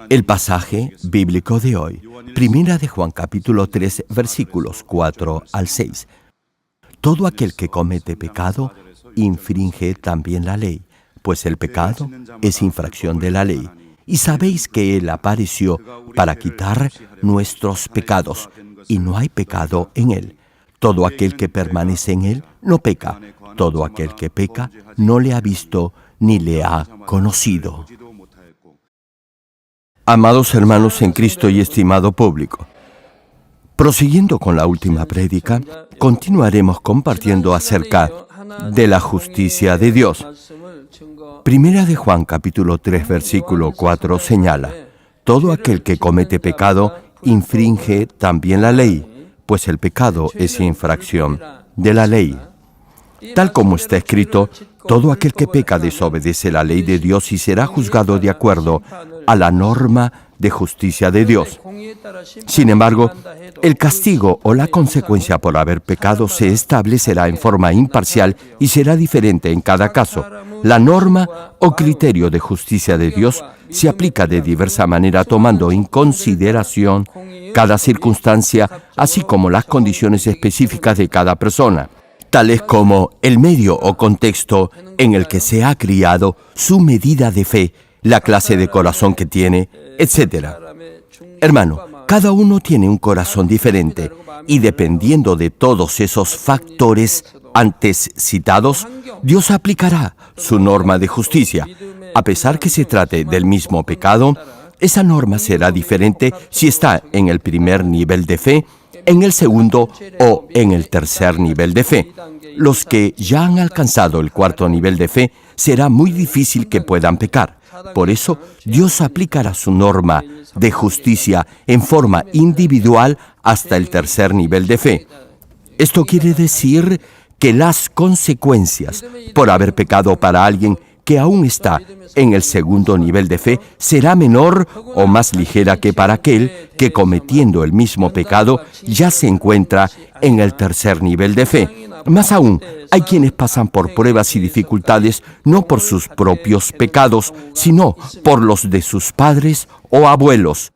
El pasaje bíblico de hoy, Primera de Juan capítulo 3, versículos 4 al 6. Todo aquel que comete pecado infringe también la ley, pues el pecado es infracción de la ley. Y sabéis que Él apareció para quitar nuestros pecados, y no hay pecado en Él. Todo aquel que permanece en Él no peca. Todo aquel que peca no le ha visto ni le ha conocido. Amados hermanos en Cristo y estimado público, prosiguiendo con la última prédica, continuaremos compartiendo acerca de la justicia de Dios. Primera de Juan capítulo 3 versículo 4 señala: todo aquel que comete pecado infringe también la ley, pues el pecado es infracción de la ley. Tal como está escrito, todo aquel que peca desobedece la ley de Dios y será juzgado de acuerdo a la norma de justicia de Dios. Sin embargo, el castigo o la consecuencia por haber pecado se establecerá en forma imparcial y será diferente en cada caso. La norma o criterio de justicia de Dios se aplica de diversa manera tomando en consideración cada circunstancia, así como las condiciones específicas de cada persona, tales como el medio o contexto en el que se ha criado, su medida de fe, la clase de corazón que tiene, etc. Hermano, cada uno tiene un corazón diferente y dependiendo de todos esos factores antes citados, Dios aplicará su norma de justicia. A pesar que se trate del mismo pecado, esa norma será diferente si está en el primer nivel de fe, en el segundo o en el tercer nivel de fe. Los que ya han alcanzado el cuarto nivel de fe, será muy difícil que puedan pecar. Por eso, Dios aplicará su norma de justicia en forma individual hasta el tercer nivel de fe. Esto quiere decir que las consecuencias por haber pecado para alguien que aún está en el segundo nivel de fe será menor o más ligera que para aquel que cometiendo el mismo pecado ya se encuentra en el tercer nivel de fe. Más aún, hay quienes pasan por pruebas y dificultades no por sus propios pecados, sino por los de sus padres o abuelos.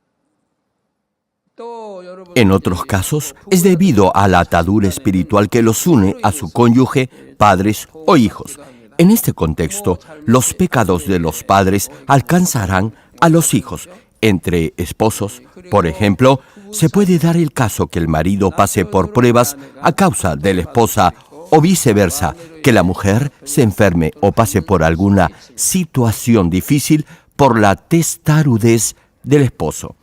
En otros casos, es debido a la atadura espiritual que los une a su cónyuge, padres o hijos. En este contexto, los pecados de los padres alcanzarán a los hijos. Entre esposos, por ejemplo, se puede dar el caso que el marido pase por pruebas a causa de la esposa o viceversa, que la mujer se enferme o pase por alguna situación difícil por la testarudez del esposo.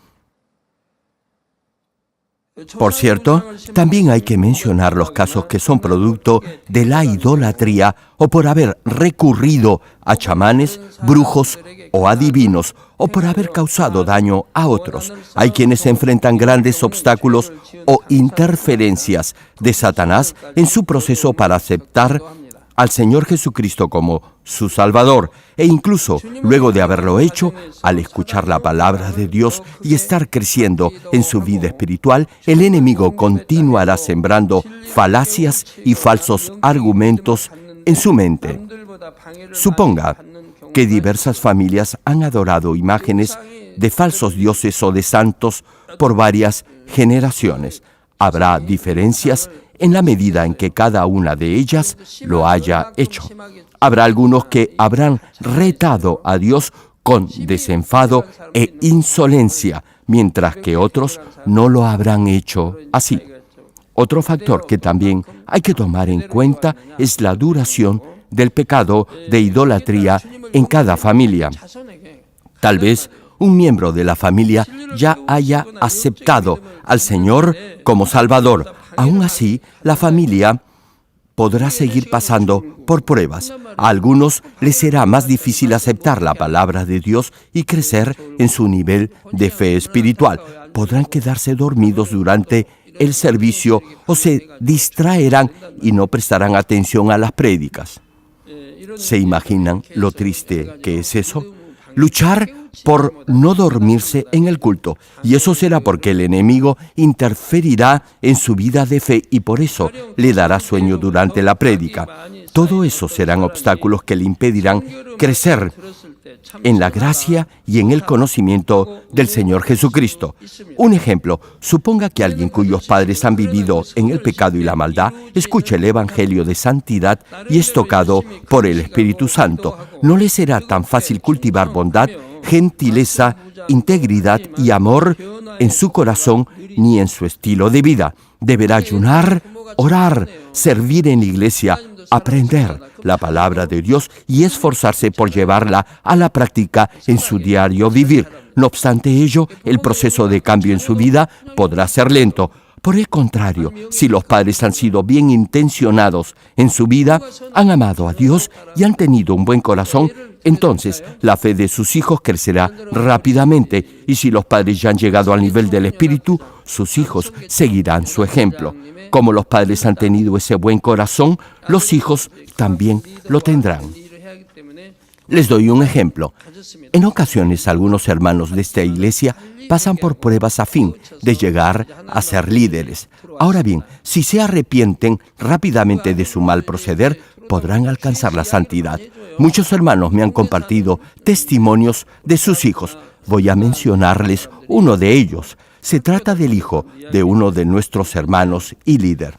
Por cierto, también hay que mencionar los casos que son producto de la idolatría o por haber recurrido a chamanes, brujos o adivinos o por haber causado daño a otros. Hay quienes enfrentan grandes obstáculos o interferencias de Satanás en su proceso para aceptar al Señor Jesucristo como su Salvador, e incluso luego de haberlo hecho, al escuchar la palabra de Dios y estar creciendo en su vida espiritual, el enemigo continuará sembrando falacias y falsos argumentos en su mente. Suponga que diversas familias han adorado imágenes de falsos dioses o de santos por varias generaciones. Habrá diferencias en la medida en que cada una de ellas lo haya hecho. Habrá algunos que habrán retado a Dios con desenfado e insolencia, mientras que otros no lo habrán hecho así. Otro factor que también hay que tomar en cuenta es la duración del pecado de idolatría en cada familia. Tal vez un miembro de la familia ya haya aceptado al Señor como Salvador. Aún así, la familia podrá seguir pasando por pruebas. A algunos les será más difícil aceptar la palabra de Dios y crecer en su nivel de fe espiritual. Podrán quedarse dormidos durante el servicio o se distraerán y no prestarán atención a las prédicas. ¿Se imaginan lo triste que es eso? Luchar por no dormirse en el culto. Y eso será porque el enemigo interferirá en su vida de fe y por eso le dará sueño durante la prédica. Todo eso serán obstáculos que le impedirán crecer en la gracia y en el conocimiento del Señor Jesucristo. Un ejemplo, suponga que alguien cuyos padres han vivido en el pecado y la maldad, escucha el Evangelio de santidad y es tocado por el Espíritu Santo. No le será tan fácil cultivar bondad, gentileza, integridad y amor en su corazón ni en su estilo de vida. Deberá ayunar, orar, servir en la iglesia, aprender la palabra de Dios y esforzarse por llevarla a la práctica en su diario vivir. No obstante ello, el proceso de cambio en su vida podrá ser lento. Por el contrario, si los padres han sido bien intencionados en su vida, han amado a Dios y han tenido un buen corazón, entonces la fe de sus hijos crecerá rápidamente. Y si los padres ya han llegado al nivel del Espíritu, sus hijos seguirán su ejemplo. Como los padres han tenido ese buen corazón, los hijos también lo tendrán. Les doy un ejemplo. En ocasiones, algunos hermanos de esta iglesia pasan por pruebas a fin de llegar a ser líderes. Ahora bien, si se arrepienten rápidamente de su mal proceder, podrán alcanzar la santidad. Muchos hermanos me han compartido testimonios de sus hijos. Voy a mencionarles uno de ellos. Se trata del hijo de uno de nuestros hermanos y líder.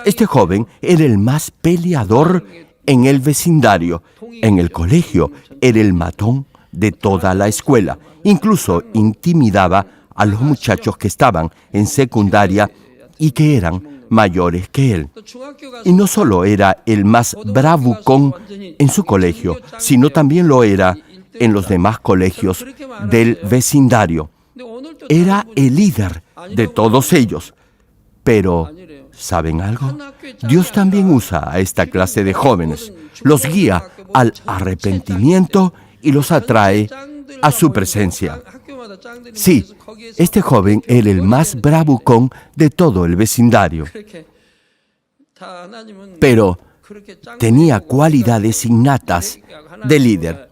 Este joven era el más peleador en el vecindario. En el colegio era el matón de toda la escuela. Incluso intimidaba a los muchachos que estaban en secundaria y que eran mayores que él. Y no solo era el más bravucón en su colegio, sino también lo era en los demás colegios del vecindario. Era el líder de todos ellos. Pero, ¿saben algo? Dios también usa a esta clase de jóvenes. Los guía al arrepentimiento y los atrae a su presencia. Sí, este joven era el más bravucón de todo el vecindario. Pero tenía cualidades innatas de líder.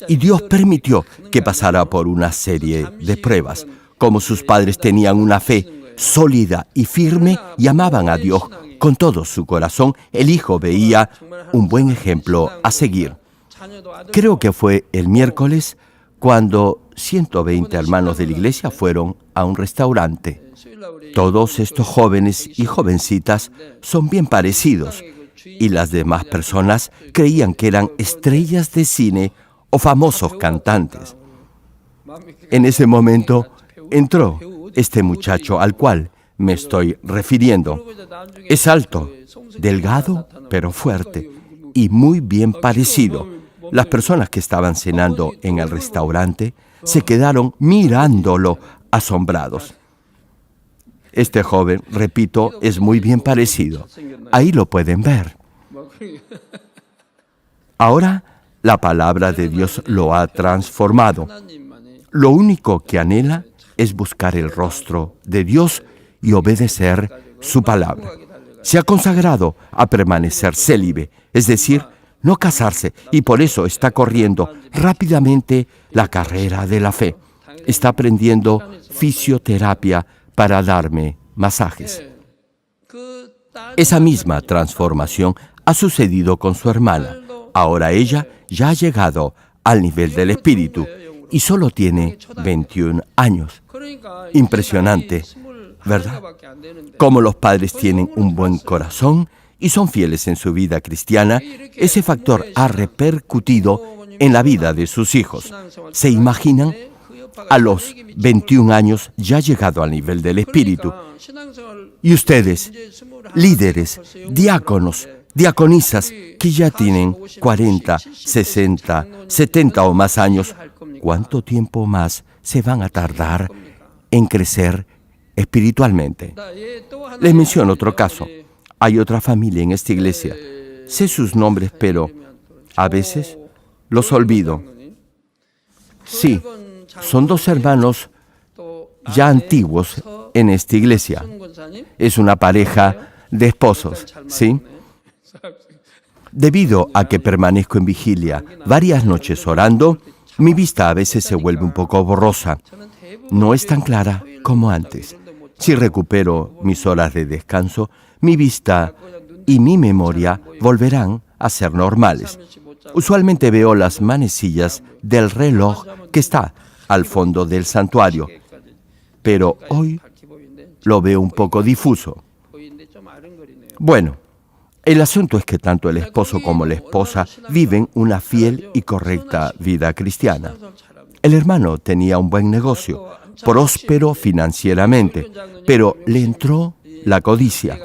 Y Dios permitió que pasara por una serie de pruebas. Como sus padres tenían una fe sólida y firme y amaban a Dios con todo su corazón, el hijo veía un buen ejemplo a seguir. Creo que fue el miércoles cuando 120 hermanos de la iglesia fueron a un restaurante. Todos estos jóvenes y jovencitas son bien parecidos y las demás personas creían que eran estrellas de cine o famosos cantantes. En ese momento entró este muchacho al cual me estoy refiriendo. Es alto, delgado, pero fuerte y muy bien parecido. Las personas que estaban cenando en el restaurante se quedaron mirándolo asombrados. Este joven, repito, es muy bien parecido. Ahí lo pueden ver. Ahora, la palabra de Dios lo ha transformado. Lo único que anhela es buscar el rostro de Dios y obedecer su palabra. Se ha consagrado a permanecer célibe, es decir, no casarse, y por eso está corriendo rápidamente la carrera de la fe. Está aprendiendo fisioterapia para darme masajes. Esa misma transformación ha sucedido con su hermana. Ahora ella ya ha llegado al nivel del Espíritu y solo tiene 21 años. Impresionante, ¿verdad? Como los padres tienen un buen corazón y son fieles en su vida cristiana, ese factor ha repercutido en la vida de sus hijos. ¿Se imaginan? A los 21 años ya ha llegado al nivel del Espíritu. Y ustedes, líderes, diáconos, diaconisas que ya tienen 40, 60, 70 o más años, ¿cuánto tiempo más se van a tardar en crecer espiritualmente? Les menciono otro caso. Hay otra familia en esta iglesia. Sé sus nombres, pero a veces los olvido. Sí, son dos hermanos ya antiguos en esta iglesia. Es una pareja de esposos, ¿sí? Debido a que permanezco en vigilia varias noches orando, mi vista a veces se vuelve un poco borrosa. No es tan clara como antes. Si recupero mis horas de descanso, mi vista y mi memoria volverán a ser normales. Usualmente veo las manecillas del reloj que está al fondo del santuario, pero hoy lo veo un poco difuso. Bueno, el asunto es que tanto el esposo como la esposa viven una fiel y correcta vida cristiana. El hermano tenía un buen negocio, próspero financieramente, pero le entró la codicia.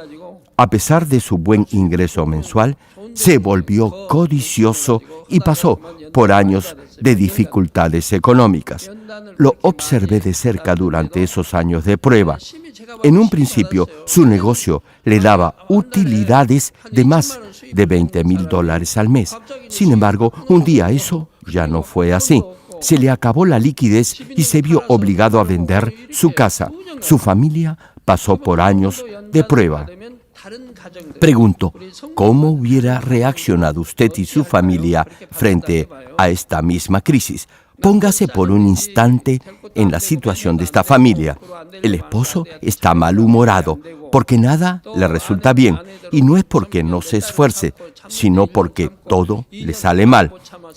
A pesar de su buen ingreso mensual, se volvió codicioso y pasó por años de dificultades económicas. Lo observé de cerca durante esos años de prueba. En un principio, su negocio le daba utilidades de más de $20,000 al mes. Sin embargo, un día eso ya no fue así. Se le acabó la liquidez y se vio obligado a vender su casa. Su familia pasó por años de prueba. Pregunto, ¿cómo hubiera reaccionado usted y su familia frente a esta misma crisis? Póngase por un instante en la situación de esta familia. El esposo está malhumorado porque nada le resulta bien, y no es porque no se esfuerce, sino porque todo le sale mal.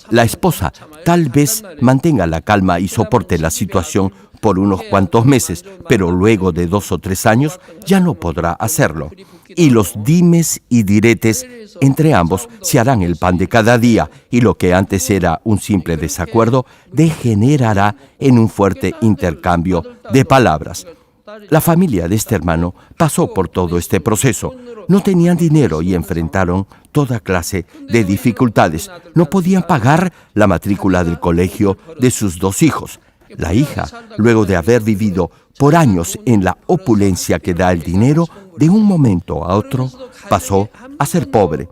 La esposa tal vez mantenga la calma y soporte la situación por unos cuantos meses, pero luego de 2 o 3 años ya no podrá hacerlo. Y los dimes y diretes entre ambos se harán el pan de cada día, y lo que antes era un simple desacuerdo degenerará en un fuerte intercambio de palabras. La familia de este hermano pasó por todo este proceso. No tenían dinero y enfrentaron toda clase de dificultades. No podían pagar la matrícula del colegio de sus 2 hijos. La hija, luego de haber vivido por años en la opulencia que da el dinero, de un momento a otro pasó a ser pobre.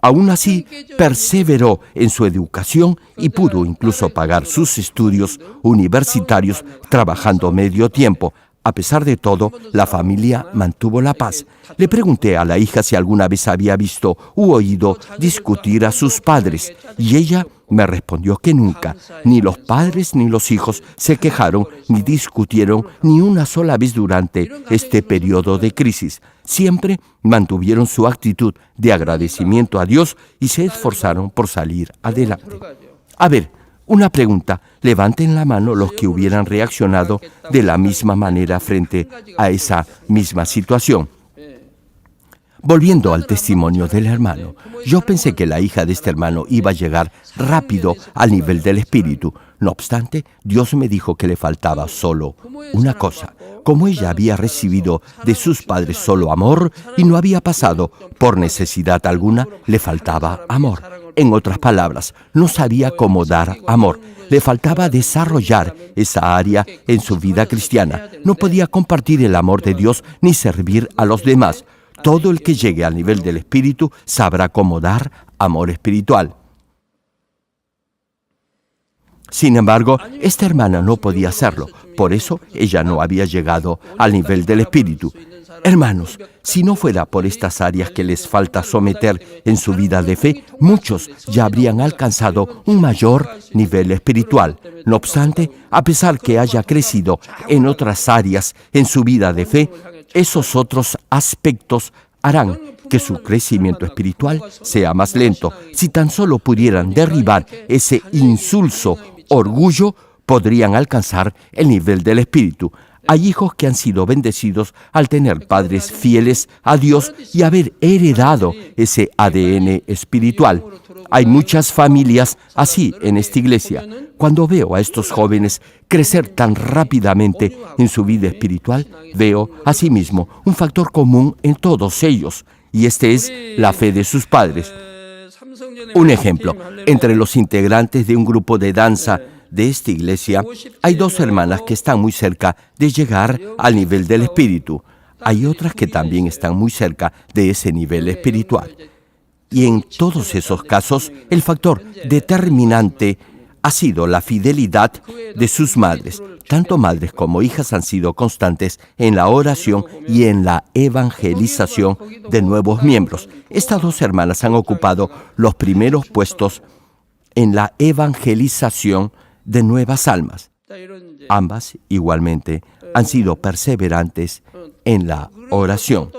Aún así, perseveró en su educación y pudo incluso pagar sus estudios universitarios trabajando medio tiempo. A pesar de todo, la familia mantuvo la paz. Le pregunté a la hija si alguna vez había visto u oído discutir a sus padres, y ella me respondió que nunca. Ni los padres ni los hijos se quejaron ni discutieron ni una sola vez durante este periodo de crisis. Siempre mantuvieron su actitud de agradecimiento a Dios y se esforzaron por salir adelante. A ver, una pregunta. Levanten la mano los que hubieran reaccionado de la misma manera frente a esa misma situación. Volviendo al testimonio del hermano, yo pensé que la hija de este hermano iba a llegar rápido al nivel del espíritu. No obstante, Dios me dijo que le faltaba solo una cosa. Como ella había recibido de sus padres solo amor y no había pasado por necesidad alguna, le faltaba amor. En otras palabras, no sabía cómo dar amor. Le faltaba desarrollar esa área en su vida cristiana. No podía compartir el amor de Dios ni servir a los demás. Todo el que llegue al nivel del espíritu sabrá cómo dar amor espiritual. Sin embargo, esta hermana no podía hacerlo. Por eso, ella no había llegado al nivel del espíritu. Hermanos, si no fuera por estas áreas que les falta someter en su vida de fe, muchos ya habrían alcanzado un mayor nivel espiritual. No obstante, a pesar que haya crecido en otras áreas en su vida de fe, esos otros aspectos harán que su crecimiento espiritual sea más lento. Si tan solo pudieran derribar ese insulso orgullo, podrían alcanzar el nivel del espíritu. Hay hijos que han sido bendecidos al tener padres fieles a Dios y haber heredado ese ADN espiritual. Hay muchas familias así en esta iglesia. Cuando veo a estos jóvenes crecer tan rápidamente en su vida espiritual, veo asimismo un factor común en todos ellos, y este es la fe de sus padres. Un ejemplo, entre los integrantes de un grupo de danza de esta iglesia, hay 2 hermanas que están muy cerca de llegar al nivel del espíritu. Hay otras que también están muy cerca de ese nivel espiritual. Y en todos esos casos, el factor determinante ha sido la fidelidad de sus madres. Tanto madres como hijas han sido constantes en la oración y en la evangelización de nuevos miembros. Estas 2 hermanas han ocupado los primeros puestos en la evangelización de nuevas almas. Ambas, igualmente, han sido perseverantes en la oración.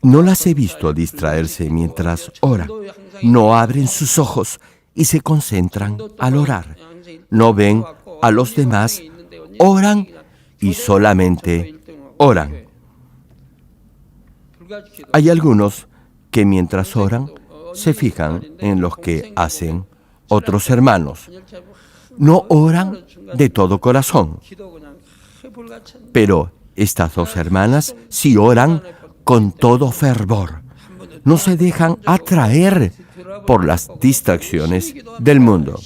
No las he visto distraerse mientras oran. no abren sus ojos y se concentran al orar. No ven a los demás, oran y solamente oran. Hay algunos que mientras oran se fijan en los que hacen otros hermanos. No oran de todo corazón. Pero estas dos hermanas sí oran con todo fervor. No se dejan atraer por las distracciones del mundo.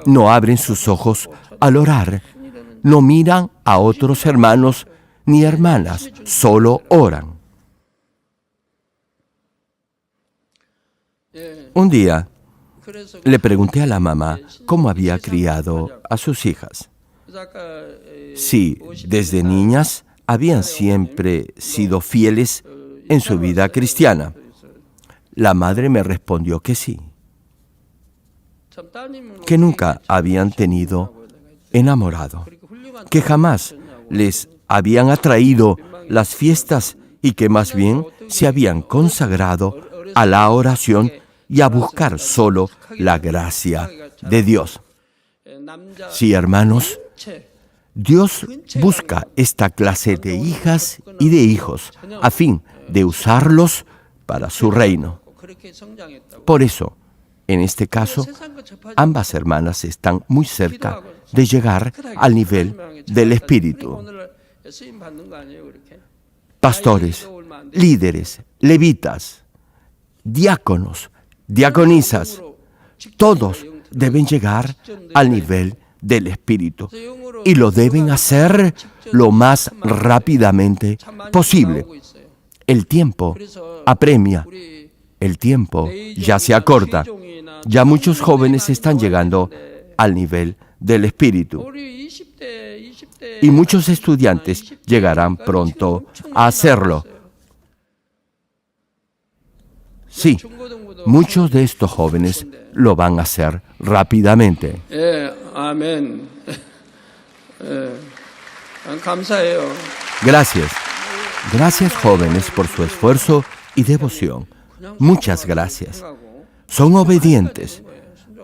No abren sus ojos al orar. No miran a otros hermanos ni hermanas, solo oran. Un día le pregunté a la mamá cómo había criado a sus hijas. Si desde niñas habían siempre sido fieles en su vida cristiana. La madre me respondió que sí, que nunca habían tenido enamorado, que jamás les habían atraído las fiestas y que más bien se habían consagrado a la oración y a buscar solo la gracia de Dios. Sí, hermanos, Dios busca esta clase de hijas y de hijos a fin de usarlos para su reino. Por eso, en este caso, ambas hermanas están muy cerca de llegar al nivel del Espíritu. Pastores, líderes, levitas, diáconos, diaconisas, todos deben llegar al nivel del Espíritu y lo deben hacer lo más rápidamente posible. El tiempo apremia, el tiempo ya se acorta. Ya muchos jóvenes están llegando al nivel del Espíritu y muchos estudiantes llegarán pronto a hacerlo. Sí, muchos de estos jóvenes lo van a hacer rápidamente. Amén. Gracias. Gracias, jóvenes, por su esfuerzo y devoción. Muchas gracias. Son obedientes.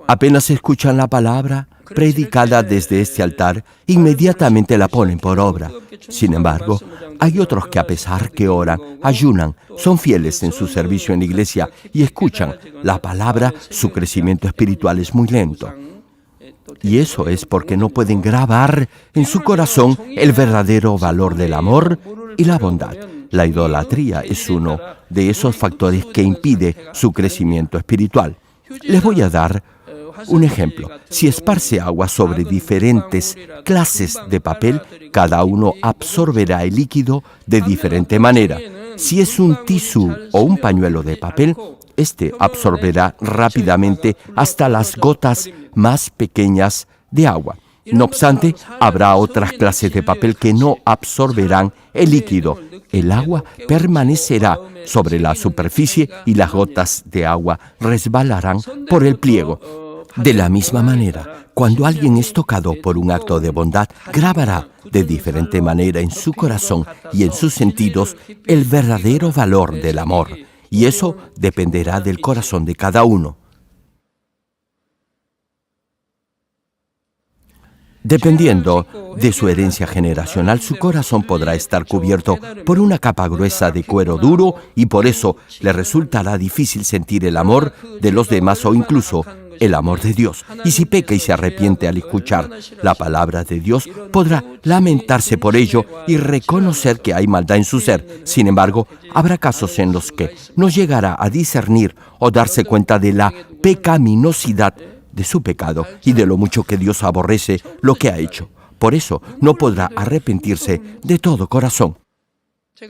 Apenas escuchan la palabra predicada desde este altar, inmediatamente la ponen por obra. Sin embargo, hay otros que a pesar que oran, ayunan, son fieles en su servicio en la iglesia y escuchan la palabra, su crecimiento espiritual es muy lento. Y eso es porque no pueden grabar en su corazón el verdadero valor del amor y la bondad. La idolatría es uno de esos factores que impide su crecimiento espiritual. Les voy a dar un ejemplo. Si esparce agua sobre diferentes clases de papel, cada uno absorberá el líquido de diferente manera. Si es un tisú o un pañuelo de papel, este absorberá rápidamente hasta las gotas más pequeñas de agua. No obstante, habrá otras clases de papel que no absorberán el líquido. El agua permanecerá sobre la superficie y las gotas de agua resbalarán por el pliego. De la misma manera, cuando alguien es tocado por un acto de bondad, grabará de diferente manera en su corazón y en sus sentidos el verdadero valor del amor. Y eso dependerá del corazón de cada uno. Dependiendo de su herencia generacional, su corazón podrá estar cubierto por una capa gruesa de cuero duro y por eso le resultará difícil sentir el amor de los demás o incluso el amor de Dios. Y si peca y se arrepiente al escuchar la palabra de Dios, podrá lamentarse por ello y reconocer que hay maldad en su ser. Sin embargo, habrá casos en los que no llegará a discernir o darse cuenta de la pecaminosidad de su pecado y de lo mucho que Dios aborrece lo que ha hecho. Por eso no podrá arrepentirse de todo corazón.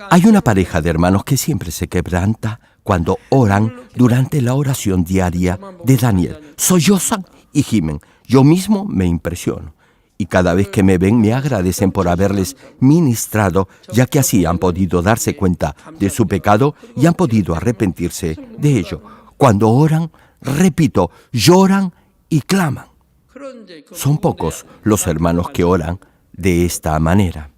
Hay una pareja de hermanos que siempre se quebranta cuando oran durante la oración diaria de Daniel. Sollozan y gimen. Yo mismo me impresiono. Y cada vez que me ven me agradecen por haberles ministrado, ya que así han podido darse cuenta de su pecado y han podido arrepentirse de ello. Cuando oran, repito, lloran y claman. Son pocos los hermanos que oran de esta manera.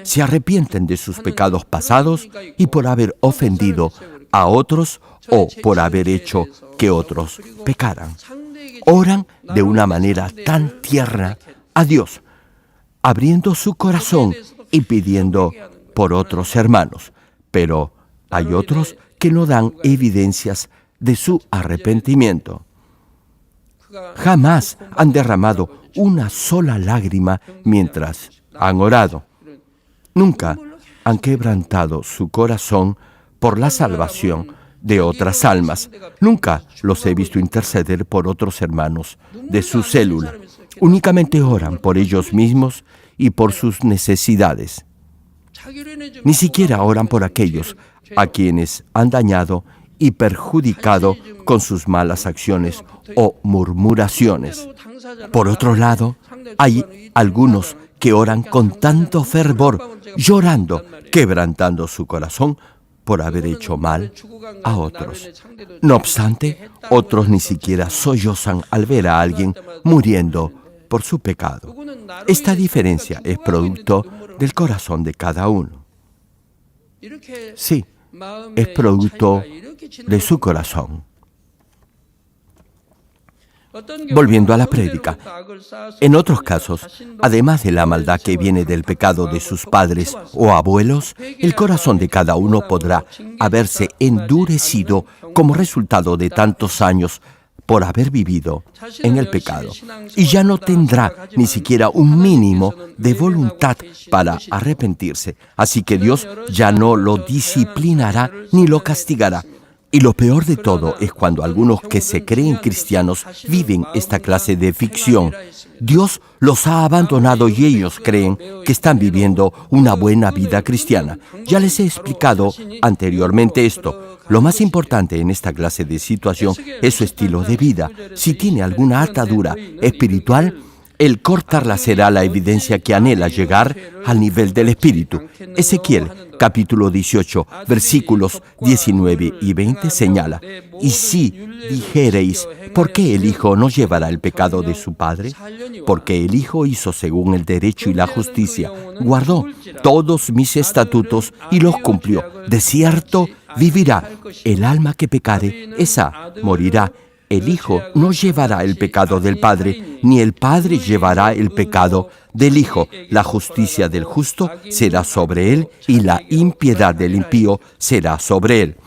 Se arrepienten de sus pecados pasados y por haber ofendido a otros o por haber hecho que otros pecaran. Oran de una manera tan tierna a Dios, abriendo su corazón y pidiendo por otros hermanos. Pero hay otros que no dan evidencias de su arrepentimiento. Jamás han derramado una sola lágrima mientras han orado. Nunca han quebrantado su corazón por la salvación de otras almas. Nunca los he visto interceder por otros hermanos de su célula. Únicamente oran por ellos mismos y por sus necesidades. Ni siquiera oran por aquellos a quienes han dañado y perjudicado con sus malas acciones o murmuraciones. Por otro lado, hay algunos que oran con tanto fervor, llorando, quebrantando su corazón por haber hecho mal a otros. No obstante, otros ni siquiera sollozan al ver a alguien muriendo por su pecado. Esta diferencia es producto del corazón de cada uno. Sí, es producto de su corazón. Volviendo a la prédica, en otros casos, además de la maldad que viene del pecado de sus padres o abuelos, el corazón de cada uno podrá haberse endurecido como resultado de tantos años por haber vivido en el pecado, y ya no tendrá ni siquiera un mínimo de voluntad para arrepentirse. Así que Dios ya no lo disciplinará ni lo castigará. Y lo peor de todo es cuando algunos que se creen cristianos viven esta clase de ficción. Dios los ha abandonado y ellos creen que están viviendo una buena vida cristiana. Ya les he explicado anteriormente esto. Lo más importante en esta clase de situación es su estilo de vida. Si tiene alguna atadura espiritual, el cortarla será la evidencia que anhela llegar al nivel del Espíritu. Ezequiel, capítulo 18, versículos 19 y 20 señala: «Y si dijereis, ¿por qué el Hijo no llevará el pecado de su Padre? Porque el Hijo hizo según el derecho y la justicia, guardó todos mis estatutos y los cumplió. De cierto vivirá. El alma que pecare, esa morirá. El Hijo no llevará el pecado del Padre, ni el Padre llevará el pecado del Hijo. La justicia del justo será sobre él, y la impiedad del impío será sobre él».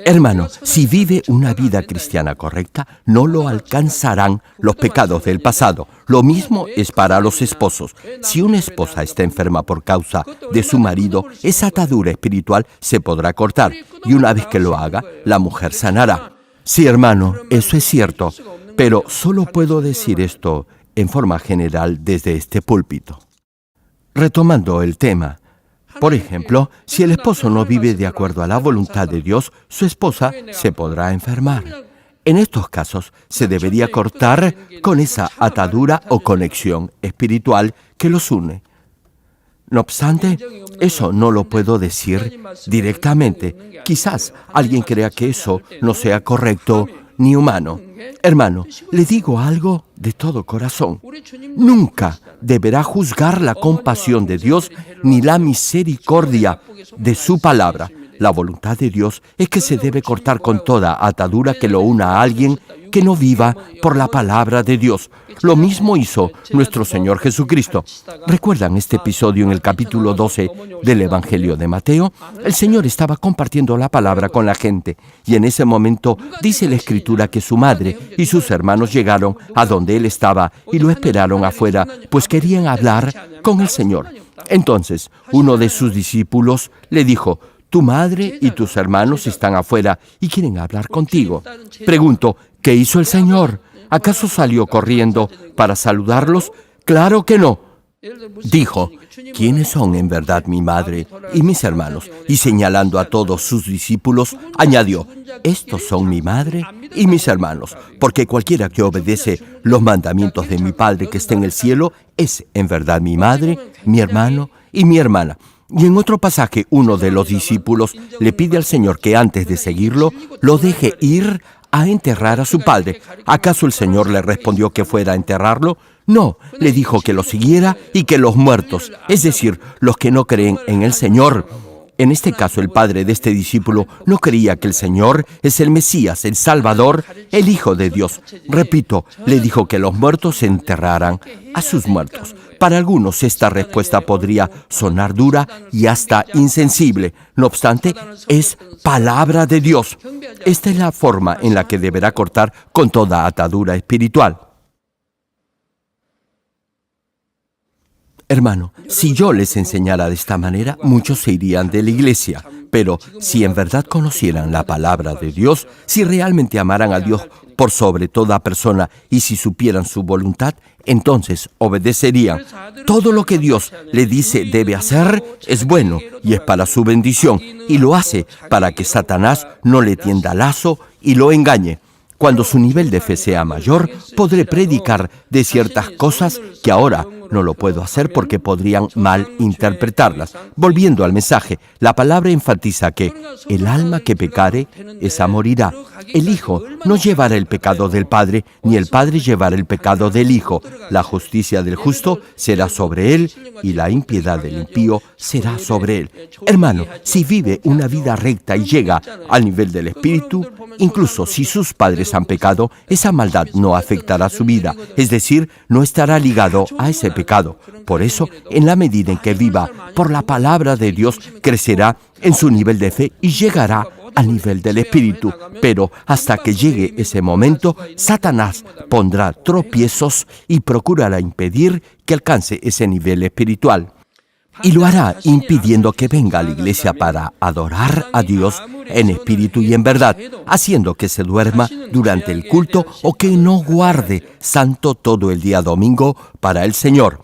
Hermano, si vive una vida cristiana correcta, no lo alcanzarán los pecados del pasado. Lo mismo es para los esposos. Si una esposa está enferma por causa de su marido, esa atadura espiritual se podrá cortar, y una vez que lo haga, la mujer sanará. Sí, hermano, eso es cierto, pero solo puedo decir esto en forma general desde este púlpito. Retomando el tema, por ejemplo, si el esposo no vive de acuerdo a la voluntad de Dios, su esposa se podrá enfermar. En estos casos, se debería cortar con esa atadura o conexión espiritual que los une. No obstante, eso no lo puedo decir directamente. Quizás alguien crea que eso no sea correcto ni humano. Hermano, le digo algo de todo corazón. Nunca deberá juzgar la compasión de Dios ni la misericordia de su palabra. La voluntad de Dios es que se debe cortar con toda atadura que lo una a alguien que no viva por la palabra de Dios. Lo mismo hizo nuestro Señor Jesucristo. ¿Recuerdan este episodio en el capítulo 12 del Evangelio de Mateo? El Señor estaba compartiendo la palabra con la gente, y en ese momento dice la Escritura que su madre y sus hermanos llegaron a donde Él estaba y lo esperaron afuera, pues querían hablar con el Señor. Entonces, uno de sus discípulos le dijo: «Tu madre y tus hermanos están afuera y quieren hablar contigo». Pregunto, ¿qué hizo el Señor? ¿Acaso salió corriendo para saludarlos? ¡Claro que no! Dijo: «¿Quiénes son en verdad mi madre y mis hermanos?». Y señalando a todos sus discípulos, añadió: «Estos son mi madre y mis hermanos, porque cualquiera que obedece los mandamientos de mi Padre que está en el cielo es en verdad mi madre, mi hermano y mi hermana». Y en otro pasaje, uno de los discípulos le pide al Señor que antes de seguirlo, lo deje ir a enterrar a su padre. ¿Acaso el Señor le respondió que fuera a enterrarlo? No, le dijo que lo siguiera y que los muertos, es decir, los que no creen en el Señor, En este caso, el padre de este discípulo no creía que el Señor es el Mesías, el Salvador, el Hijo de Dios. Repito, le dijo que los muertos enterraran a sus muertos. Para algunos esta respuesta podría sonar dura y hasta insensible. No obstante, es palabra de Dios. Esta es la forma en la que deberá cortar con toda atadura espiritual. Hermano, si yo les enseñara de esta manera, muchos se irían de la iglesia. Pero si en verdad conocieran la palabra de Dios, si realmente amaran a Dios por sobre toda persona y si supieran su voluntad, entonces obedecerían. Todo lo que Dios le dice debe hacer es bueno y es para su bendición, y lo hace para que Satanás no le tienda lazo y lo engañe. Cuando su nivel de fe sea mayor, podré predicar de ciertas cosas que ahora no lo puedo hacer porque podrían mal interpretarlas. Volviendo al mensaje, la palabra enfatiza que el alma que pecare, esa morirá. El Hijo no llevará el pecado del Padre, ni el Padre llevará el pecado del Hijo. La justicia del justo será sobre él, y la impiedad del impío será sobre él. Hermano, si vive una vida recta y llega al nivel del Espíritu, incluso si sus padres han pecado, esa maldad no afectará su vida, es decir, no estará ligado a ese pecado. Por eso, en la medida en que viva por la palabra de Dios, crecerá en su nivel de fe y llegará al nivel del Espíritu. Pero hasta que llegue ese momento, Satanás pondrá tropiezos y procurará impedir que alcance ese nivel espiritual. Y lo hará impidiendo que venga a la iglesia para adorar a Dios en espíritu y en verdad, haciendo que se duerma durante el culto o que no guarde santo todo el día domingo para el Señor.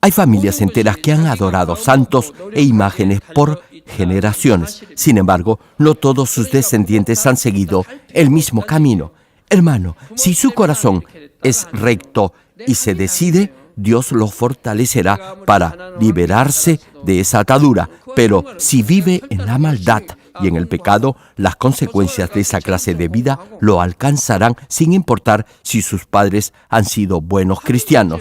Hay familias enteras que han adorado santos e imágenes por generaciones. Sin embargo, no todos sus descendientes han seguido el mismo camino. Hermano, si su corazón es recto y se decide, Dios lo fortalecerá para liberarse de esa atadura. Pero si vive en la maldad y en el pecado, las consecuencias de esa clase de vida lo alcanzarán sin importar si sus padres han sido buenos cristianos.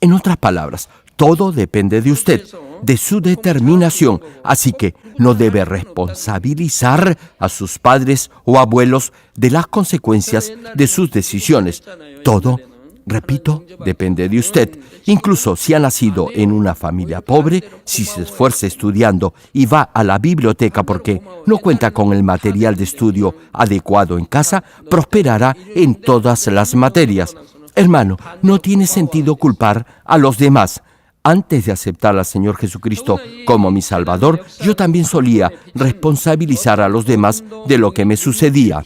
En otras palabras, todo depende de usted, de su determinación, así que no debe responsabilizar a sus padres o abuelos de las consecuencias de sus decisiones. Todo, repito, depende de usted. Incluso si ha nacido en una familia pobre, si se esfuerza estudiando y va a la biblioteca porque no cuenta con el material de estudio adecuado en casa, prosperará en todas las materias. Hermano, no tiene sentido culpar a los demás. Antes de aceptar al Señor Jesucristo como mi Salvador, yo también solía responsabilizar a los demás de lo que me sucedía.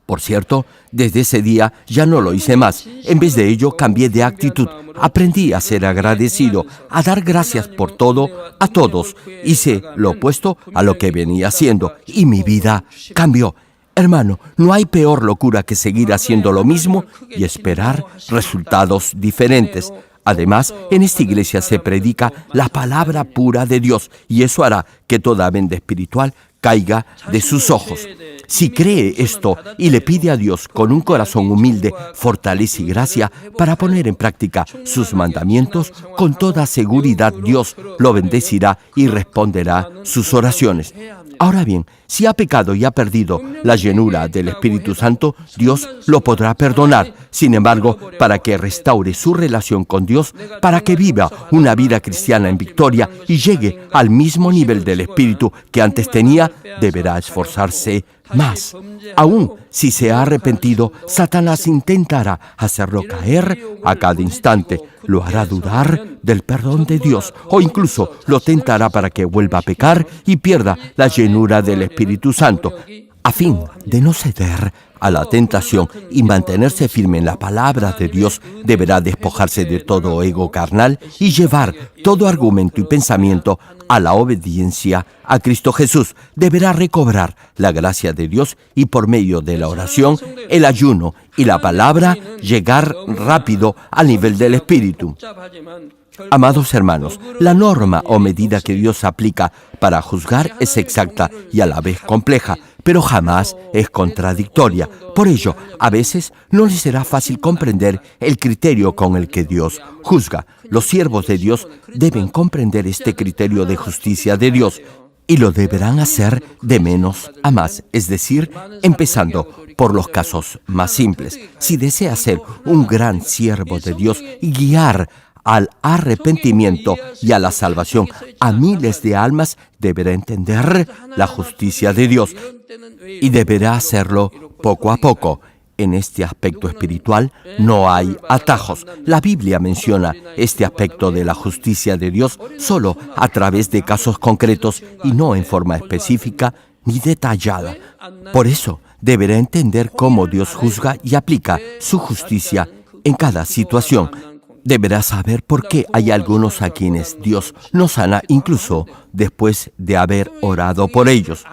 Por cierto, desde ese día ya no lo hice más. En vez de ello, cambié de actitud. Aprendí a ser agradecido, a dar gracias por todo a todos. Hice lo opuesto a lo que venía haciendo y mi vida cambió. Hermano, no hay peor locura que seguir haciendo lo mismo y esperar resultados diferentes. Además, en esta iglesia se predica la palabra pura de Dios y eso hará que toda venda espiritual caiga de sus ojos. Si cree esto y le pide a Dios con un corazón humilde fortaleza y gracia para poner en práctica sus mandamientos, con toda seguridad Dios lo bendecirá y responderá sus oraciones. Ahora bien, si ha pecado y ha perdido la llenura del Espíritu Santo, Dios lo podrá perdonar. Sin embargo, para que restaure su relación con Dios, para que viva una vida cristiana en victoria y llegue al mismo nivel del Espíritu que antes tenía, deberá esforzarse más. Aún si se ha arrepentido, Satanás intentará hacerlo caer a cada instante. Lo hará dudar del perdón de Dios o incluso lo tentará para que vuelva a pecar y pierda la llenura del Espíritu Santo. A fin de no ceder a la tentación y mantenerse firme en la palabra de Dios, deberá despojarse de todo ego carnal y llevar todo argumento y pensamiento a la obediencia a Cristo Jesús. Deberá recobrar la gracia de Dios y por medio de la oración, el ayuno y la palabra, llegar rápido al nivel del Espíritu. Amados hermanos, la norma o medida que Dios aplica para juzgar es exacta y a la vez compleja, pero jamás es contradictoria. Por ello, a veces no les será fácil comprender el criterio con el que Dios juzga. Los siervos de Dios deben comprender este criterio de justicia de Dios. y lo deberán hacer de menos a más, es decir, empezando por los casos más simples. Si desea ser un gran siervo de Dios y guiar al arrepentimiento y a la salvación a miles de almas, deberá entender la justicia de Dios y deberá hacerlo poco a poco. En este aspecto espiritual no hay atajos. La Biblia menciona este aspecto de la justicia de Dios solo a través de casos concretos y no en forma específica ni detallada. Por eso, deberá entender cómo Dios juzga y aplica su justicia en cada situación. Deberá saber por qué hay algunos a quienes Dios no sana incluso después de haber orado por ellos.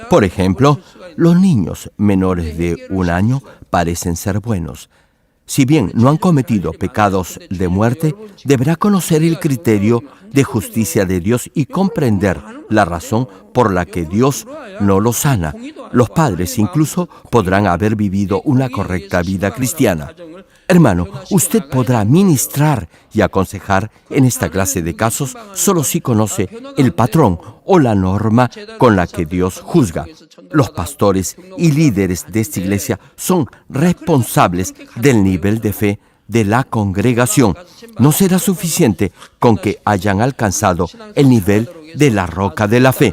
Por ejemplo, los niños menores de 1 año parecen ser buenos. Si bien no han cometido pecados de muerte, deberá conocer el criterio de justicia de Dios y comprender la razón por la que Dios no los sana. Los padres incluso podrán haber vivido una correcta vida cristiana. Hermano, usted podrá ministrar y aconsejar en esta clase de casos solo si conoce el patrón o la norma con la que Dios juzga. Los pastores y líderes de esta iglesia son responsables del nivel de fe de la congregación. No será suficiente con que hayan alcanzado el nivel de la roca de la fe.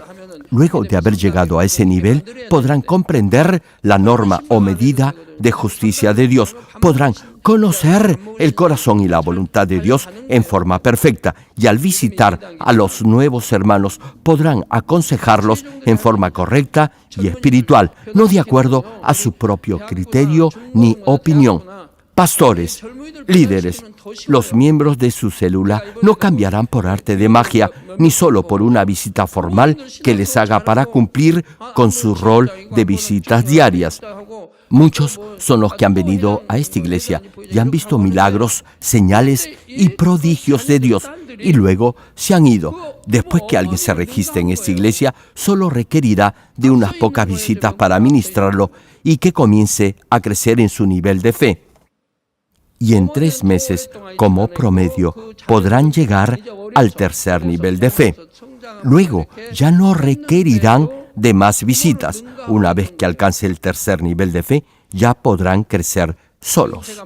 Luego de haber llegado a ese nivel, podrán comprender la norma o medida de justicia de Dios. Podrán conocer el corazón y la voluntad de Dios en forma perfecta. Y al visitar a los nuevos hermanos, podrán aconsejarlos en forma correcta y espiritual, no de acuerdo a su propio criterio ni opinión. Pastores, líderes, los miembros de su célula no cambiarán por arte de magia, ni solo por una visita formal que les haga para cumplir con su rol de visitas diarias. Muchos son los que han venido a esta iglesia y han visto milagros, señales y prodigios de Dios, y luego se han ido. Después que alguien se registre en esta iglesia, solo requerirá de unas pocas visitas para ministrarlo y que comience a crecer en su nivel de fe. Y en 3 meses, como promedio, podrán llegar al tercer nivel de fe. Luego, ya no requerirán de más visitas. Una vez que alcance el tercer nivel de fe, ya podrán crecer solos.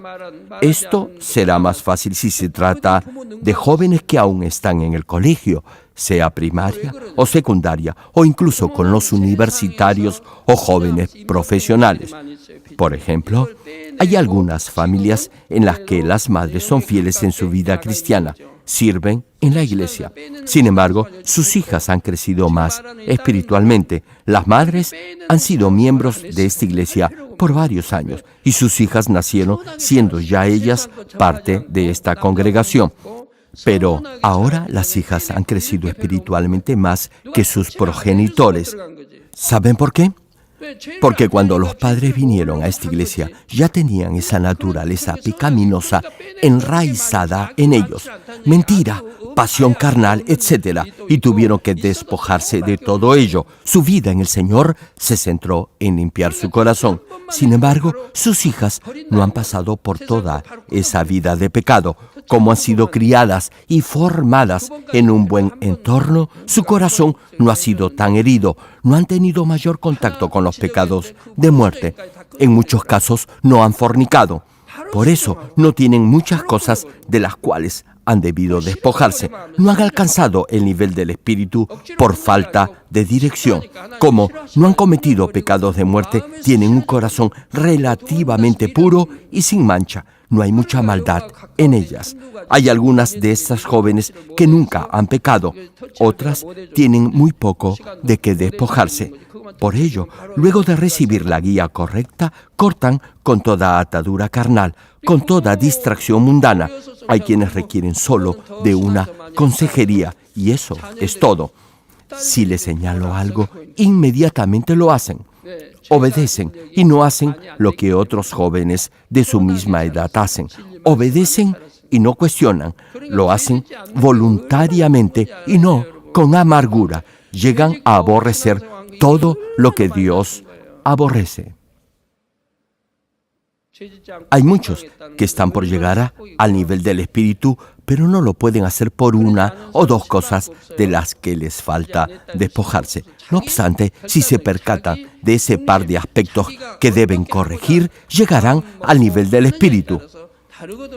Esto será más fácil si se trata de jóvenes que aún están en el colegio, sea primaria o secundaria, o incluso con los universitarios o jóvenes profesionales. Por ejemplo, hay algunas familias en las que las madres son fieles en su vida cristiana, sirven en la iglesia. Sin embargo, sus hijas han crecido más espiritualmente. Las madres han sido miembros de esta iglesia por varios años y sus hijas nacieron siendo ya ellas parte de esta congregación. Pero ahora las hijas han crecido espiritualmente más que sus progenitores. ¿Saben por qué? Porque cuando los padres vinieron a esta iglesia, ya tenían esa naturaleza pecaminosa enraizada en ellos. Mentira, pasión carnal, etc. Y tuvieron que despojarse de todo ello. Su vida en el Señor se centró en limpiar su corazón. Sin embargo, sus hijas no han pasado por toda esa vida de pecado. Como han sido criadas y formadas en un buen entorno, su corazón no ha sido tan herido, no han tenido mayor contacto con los pecados de muerte. En muchos casos no han fornicado. Por eso no tienen muchas cosas de las cuales han debido despojarse. No han alcanzado el nivel del espíritu por falta de dirección. Como no han cometido pecados de muerte, tienen un corazón relativamente puro y sin mancha. No hay mucha maldad en ellas. Hay algunas de estas jóvenes que nunca han pecado. Otras tienen muy poco de qué despojarse. Por ello, luego de recibir la guía correcta, cortan con toda atadura carnal, con toda distracción mundana. Hay quienes requieren solo de una consejería, y eso es todo. Si les señalo algo, inmediatamente lo hacen. Obedecen y no hacen lo que otros jóvenes de su misma edad hacen. Obedecen y no cuestionan. Lo hacen voluntariamente y no con amargura. Llegan a aborrecer todo lo que Dios aborrece. Hay muchos que están por llegar al nivel del espíritu, pero no lo pueden hacer por una o dos cosas de las que les falta despojarse. No obstante, si se percatan de ese par de aspectos que deben corregir, llegarán al nivel del espíritu.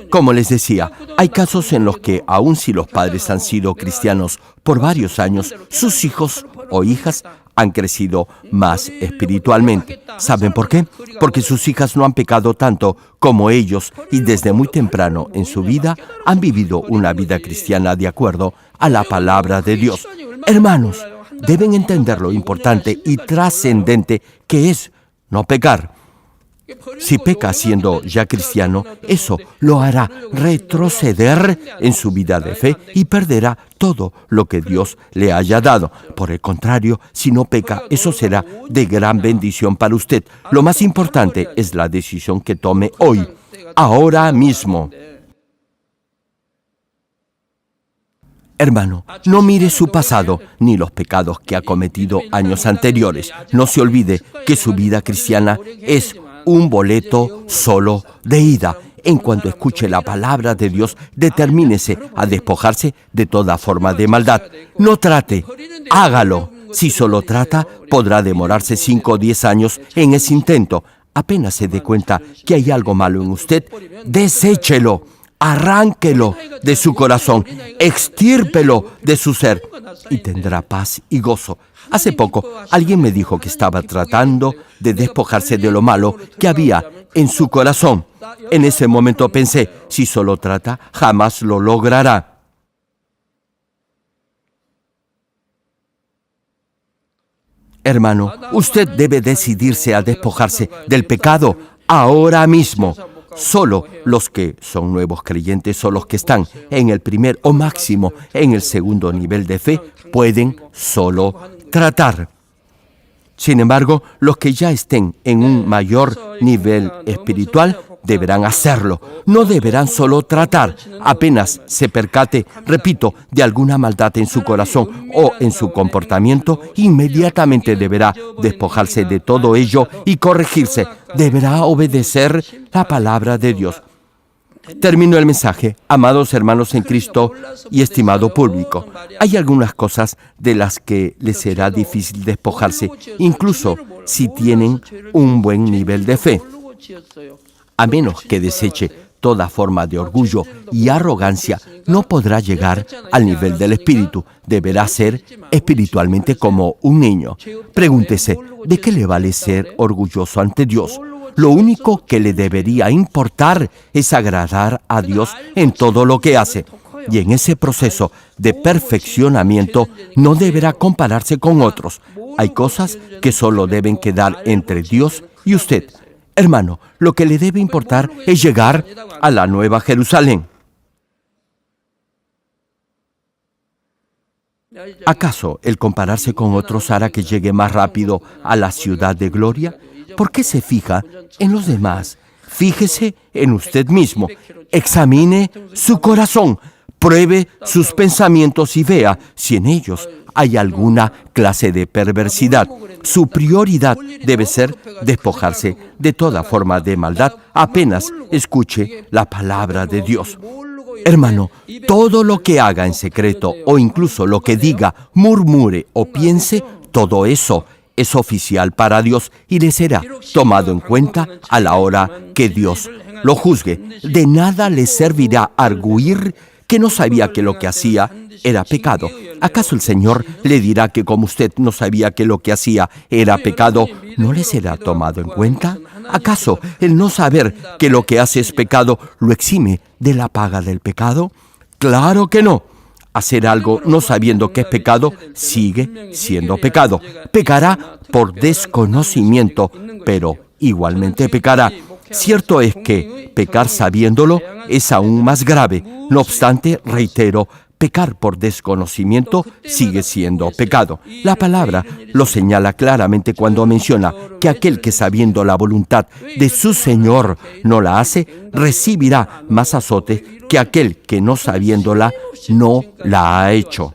Como les decía, hay casos en los que, aun si los padres han sido cristianos por varios años, sus hijos o hijas han crecido más espiritualmente. ¿Saben por qué? Porque sus hijas no han pecado tanto como ellos y desde muy temprano en su vida han vivido una vida cristiana de acuerdo a la palabra de Dios. Hermanos, deben entender lo importante y trascendente que es no pecar. Si peca siendo ya cristiano, eso lo hará retroceder en su vida de fe y perderá todo lo que Dios le haya dado. Por el contrario, si no peca, eso será de gran bendición para usted. Lo más importante es la decisión que tome hoy, ahora mismo. Hermano, no mire su pasado ni los pecados que ha cometido años anteriores. No se olvide que su vida cristiana es un boleto solo de ida. En cuanto escuche la palabra de Dios, determínese a despojarse de toda forma de maldad. No trate, hágalo. Si solo trata, podrá demorarse 5 o 10 años en ese intento. Apenas se dé cuenta que hay algo malo en usted, deséchelo. Arránquelo de su corazón, extírpelo de su ser y tendrá paz y gozo. Hace poco, alguien me dijo que estaba tratando de despojarse de lo malo que había en su corazón. En ese momento pensé, si solo trata, jamás lo logrará. Hermano, usted debe decidirse a despojarse del pecado ahora mismo. Solo los que son nuevos creyentes o los que están en el primer o máximo en el segundo nivel de fe pueden solo tratar. Sin embargo, los que ya estén en un mayor nivel espiritual deberán hacerlo. No deberán solo tratar. Apenas se percate, repito, de alguna maldad en su corazón o en su comportamiento, inmediatamente deberá despojarse de todo ello y corregirse. Deberá obedecer la palabra de Dios. Termino el mensaje, amados hermanos en Cristo y estimado público. Hay algunas cosas de las que les será difícil despojarse, incluso si tienen un buen nivel de fe. A menos que deseche toda forma de orgullo y arrogancia, no podrá llegar al nivel del espíritu. Deberá ser espiritualmente como un niño. Pregúntese, ¿de qué le vale ser orgulloso ante Dios? Lo único que le debería importar es agradar a Dios en todo lo que hace. Y en ese proceso de perfeccionamiento no deberá compararse con otros. Hay cosas que solo deben quedar entre Dios y usted. Hermano, lo que le debe importar es llegar a la Nueva Jerusalén. ¿Acaso el compararse con otros hará que llegue más rápido a la ciudad de gloria? ¿Por qué se fija en los demás? Fíjese en usted mismo. Examine su corazón. Pruebe sus pensamientos y vea si en ellos hay alguna clase de perversidad. Su prioridad debe ser despojarse de toda forma de maldad apenas escuche la palabra de Dios. Hermano, todo lo que haga en secreto o incluso lo que diga, murmure o piense, todo eso es oficial para Dios y le será tomado en cuenta a la hora que Dios lo juzgue. De nada le servirá arguir que no sabía que lo que hacía era pecado. ¿Acaso el Señor le dirá que como usted no sabía que lo que hacía era pecado, no le será tomado en cuenta? ¿Acaso el no saber que lo que hace es pecado lo exime de la paga del pecado? ¡Claro que no! Hacer algo no sabiendo que es pecado sigue siendo pecado. Pecará por desconocimiento, pero igualmente pecará. Cierto es que pecar sabiéndolo es aún más grave. No obstante, reitero, pecar por desconocimiento sigue siendo pecado. La palabra lo señala claramente cuando menciona que aquel que sabiendo la voluntad de su Señor no la hace, recibirá más azote que aquel que no sabiéndola no la ha hecho.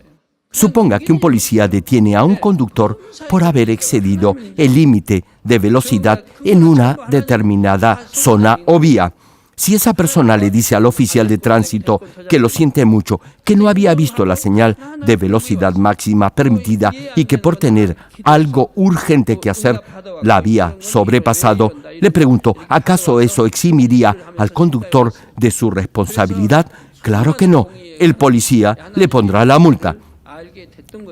Suponga que un policía detiene a un conductor por haber excedido el límite de velocidad en una determinada zona o vía. Si esa persona le dice al oficial de tránsito que lo siente mucho, que no había visto la señal de velocidad máxima permitida y que por tener algo urgente que hacer la había sobrepasado, le pregunto, ¿acaso eso eximiría al conductor de su responsabilidad? Claro que no. El policía le pondrá la multa.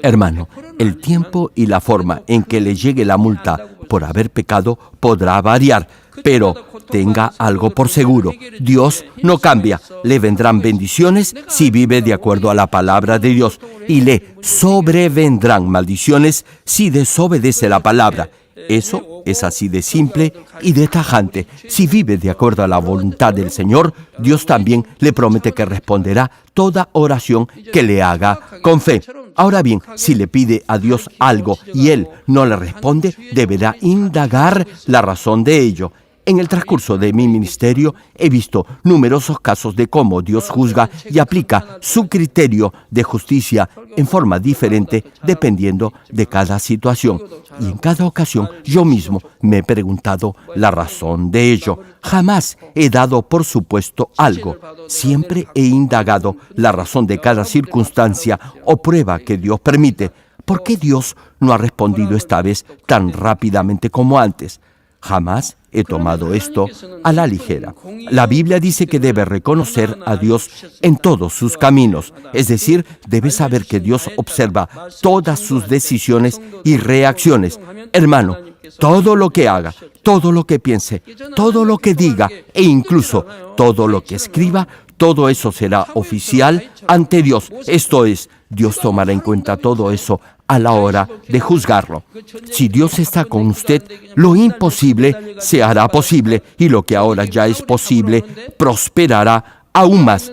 Hermano, el tiempo y la forma en que le llegue la multa por haber pecado podrá variar, pero tenga algo por seguro, Dios no cambia. Le vendrán bendiciones si vive de acuerdo a la palabra de Dios y le sobrevendrán maldiciones si desobedece la palabra. Eso es así de simple y de tajante. Si vive de acuerdo a la voluntad del Señor, Dios también le promete que responderá toda oración que le haga con fe. Ahora bien, si le pide a Dios algo y Él no le responde, deberá indagar la razón de ello. En el transcurso de mi ministerio he visto numerosos casos de cómo Dios juzga y aplica su criterio de justicia en forma diferente dependiendo de cada situación. Y en cada ocasión yo mismo me he preguntado la razón de ello. Jamás he dado por supuesto algo. Siempre he indagado la razón de cada circunstancia o prueba que Dios permite. ¿Por qué Dios no ha respondido esta vez tan rápidamente como antes? Jamás he tomado esto a la ligera. La Biblia dice que debe reconocer a Dios en todos sus caminos, es decir, debe saber que Dios observa todas sus decisiones y reacciones. Hermano, todo lo que haga, todo lo que piense, todo lo que diga e incluso todo lo que escriba, todo eso será oficial ante Dios. Esto es, Dios tomará en cuenta todo eso a la hora de juzgarlo. Si Dios está con usted, lo imposible se hará posible y lo que ahora ya es posible prosperará aún más.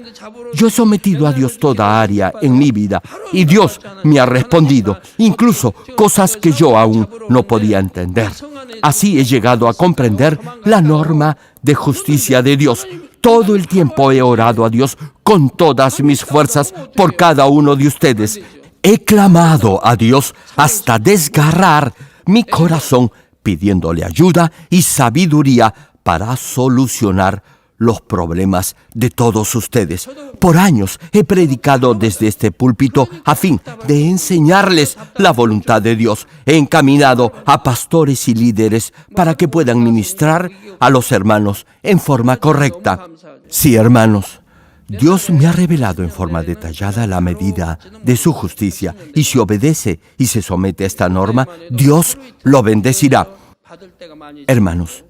Yo he sometido a Dios toda área en mi vida y Dios me ha respondido, incluso cosas que yo aún no podía entender. Así he llegado a comprender la norma de justicia de Dios. Todo el tiempo he orado a Dios con todas mis fuerzas por cada uno de ustedes. He clamado a Dios hasta desgarrar mi corazón, pidiéndole ayuda y sabiduría para solucionar los problemas de todos ustedes. Por años he predicado desde este púlpito a fin de enseñarles la voluntad de Dios. He encaminado a pastores y líderes para que puedan ministrar a los hermanos en forma correcta. Sí, hermanos, Dios me ha revelado en forma detallada la medida de su justicia, y si obedece y se somete a esta norma, Dios lo bendecirá. Hermanos,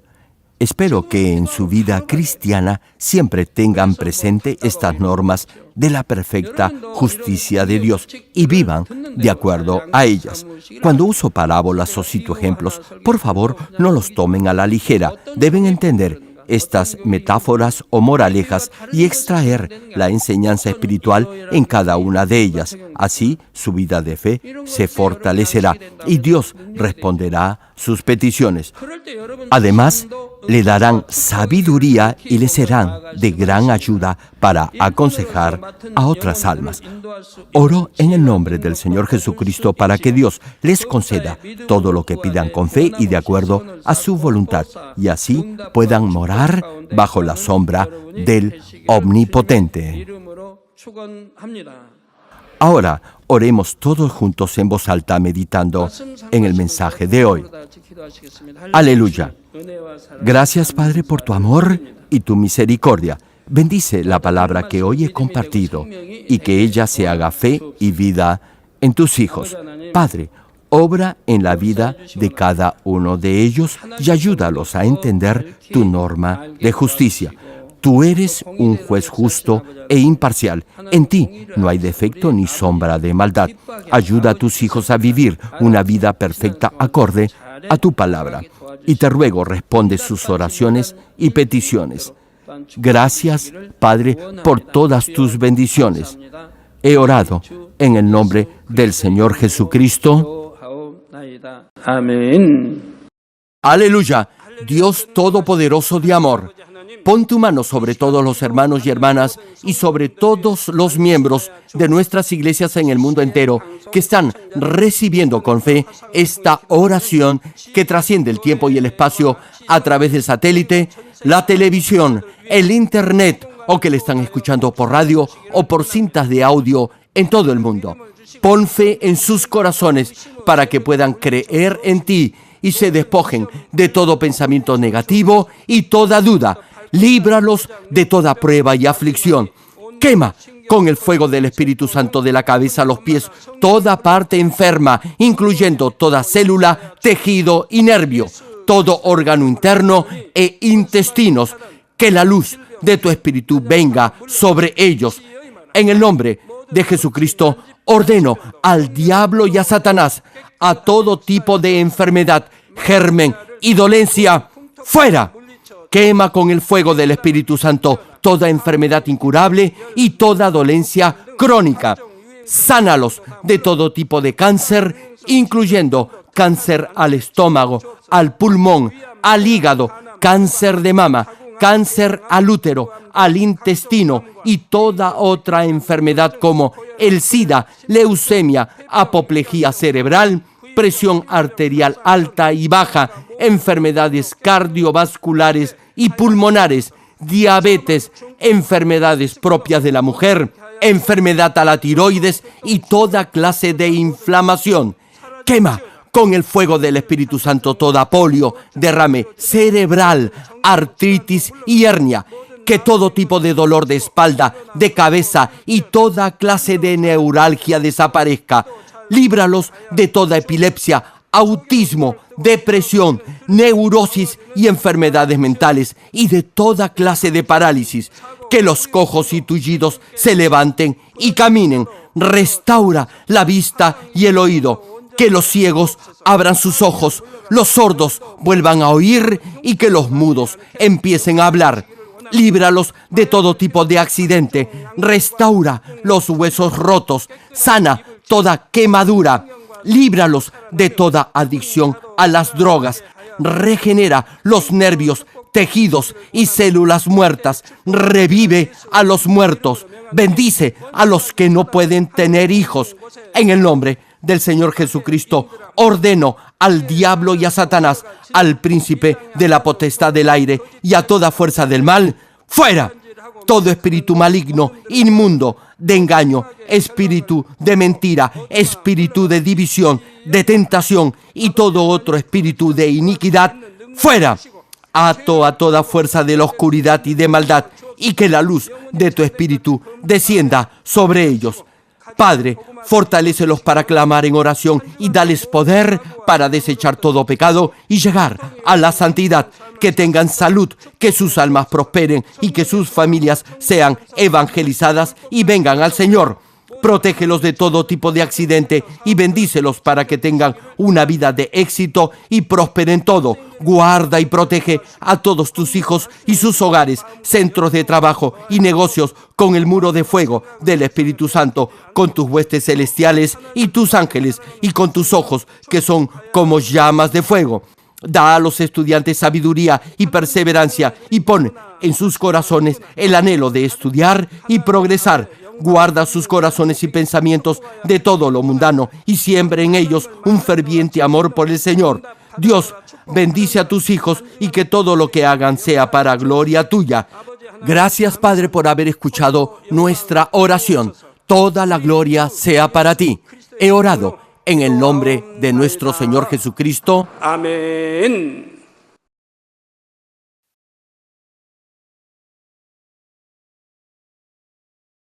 espero que en su vida cristiana siempre tengan presente estas normas de la perfecta justicia de Dios y vivan de acuerdo a ellas. Cuando uso parábolas o cito ejemplos, por favor, no los tomen a la ligera. Deben entender estas metáforas o moralejas y extraer la enseñanza espiritual en cada una de ellas. Así, su vida de fe se fortalecerá y Dios responderá sus peticiones. Además, le darán sabiduría y le serán de gran ayuda para aconsejar a otras almas. Oro en el nombre del Señor Jesucristo para que Dios les conceda todo lo que pidan con fe y de acuerdo a su voluntad, y así puedan morar bajo la sombra del Omnipotente. Ahora, oremos todos juntos en voz alta meditando en el mensaje de hoy. Aleluya. Gracias, Padre, por tu amor y tu misericordia. Bendice la palabra que hoy he compartido y que ella se haga fe y vida en tus hijos. Padre, obra en la vida de cada uno de ellos y ayúdalos a entender tu norma de justicia. Tú eres un juez justo e imparcial. En ti no hay defecto ni sombra de maldad. Ayuda a tus hijos a vivir una vida perfecta acorde a tu palabra. Y te ruego, responde sus oraciones y peticiones. Gracias, Padre, por todas tus bendiciones. He orado en el nombre del Señor Jesucristo. Amén. Aleluya. Dios Todopoderoso de amor, pon tu mano sobre todos los hermanos y hermanas y sobre todos los miembros de nuestras iglesias en el mundo entero que están recibiendo con fe esta oración que trasciende el tiempo y el espacio a través del satélite, la televisión, el internet o que le están escuchando por radio o por cintas de audio en todo el mundo. Pon fe en sus corazones para que puedan creer en ti y se despojen de todo pensamiento negativo y toda duda. Líbralos de toda prueba y aflicción. Quema con el fuego del Espíritu Santo de la cabeza a los pies toda parte enferma, incluyendo toda célula, tejido y nervio, todo órgano interno e intestinos. Que la luz de tu Espíritu venga sobre ellos. En el nombre de Jesucristo, ordeno al diablo y a Satanás, a todo tipo de enfermedad, germen y dolencia, ¡fuera! Quema con el fuego del Espíritu Santo toda enfermedad incurable y toda dolencia crónica. Sánalos de todo tipo de cáncer, incluyendo cáncer al estómago, al pulmón, al hígado, cáncer de mama, cáncer al útero, al intestino y toda otra enfermedad como el SIDA, leucemia, apoplejía cerebral, presión arterial alta y baja, enfermedades cardiovasculares y pulmonares, diabetes, enfermedades propias de la mujer, enfermedad a la tiroides y toda clase de inflamación. Quema con el fuego del Espíritu Santo toda polio, derrame cerebral, artritis y hernia. Que todo tipo de dolor de espalda, de cabeza y toda clase de neuralgia desaparezca. Líbralos de toda epilepsia, autismo, depresión, neurosis y enfermedades mentales y de toda clase de parálisis. Que los cojos y tullidos se levanten y caminen. Restaura la vista y el oído. Que los ciegos abran sus ojos, los sordos vuelvan a oír y que los mudos empiecen a hablar. Líbralos de todo tipo de accidente. Restaura los huesos rotos. Sana toda quemadura. Líbralos de toda adicción a las drogas. Regenera los nervios, tejidos y células muertas. Revive a los muertos. Bendice a los que no pueden tener hijos. En el nombre del Señor Jesucristo, ordeno al diablo y a Satanás, al príncipe de la potestad del aire y a toda fuerza del mal, ¡fuera! Todo espíritu maligno, inmundo, de engaño, espíritu de mentira, espíritu de división, de tentación y todo otro espíritu de iniquidad, ¡fuera! Ato a toda fuerza de la oscuridad y de maldad, y que la luz de tu espíritu descienda sobre ellos. Padre, fortalécelos para clamar en oración y dales poder para desechar todo pecado y llegar a la santidad. Que tengan salud, que sus almas prosperen y que sus familias sean evangelizadas y vengan al Señor. Protégelos de todo tipo de accidente y bendícelos para que tengan una vida de éxito y prosperen todo. Guarda y protege a todos tus hijos y sus hogares, centros de trabajo y negocios con el muro de fuego del Espíritu Santo, con tus huestes celestiales y tus ángeles y con tus ojos que son como llamas de fuego. Da a los estudiantes sabiduría y perseverancia y pon en sus corazones el anhelo de estudiar y progresar. Guarda sus corazones y pensamientos de todo lo mundano y siembre en ellos un ferviente amor por el Señor. Dios, bendice a tus hijos y que todo lo que hagan sea para gloria tuya. Gracias, Padre, por haber escuchado nuestra oración. Toda la gloria sea para ti. He orado en el nombre de nuestro Señor Jesucristo. 아멘.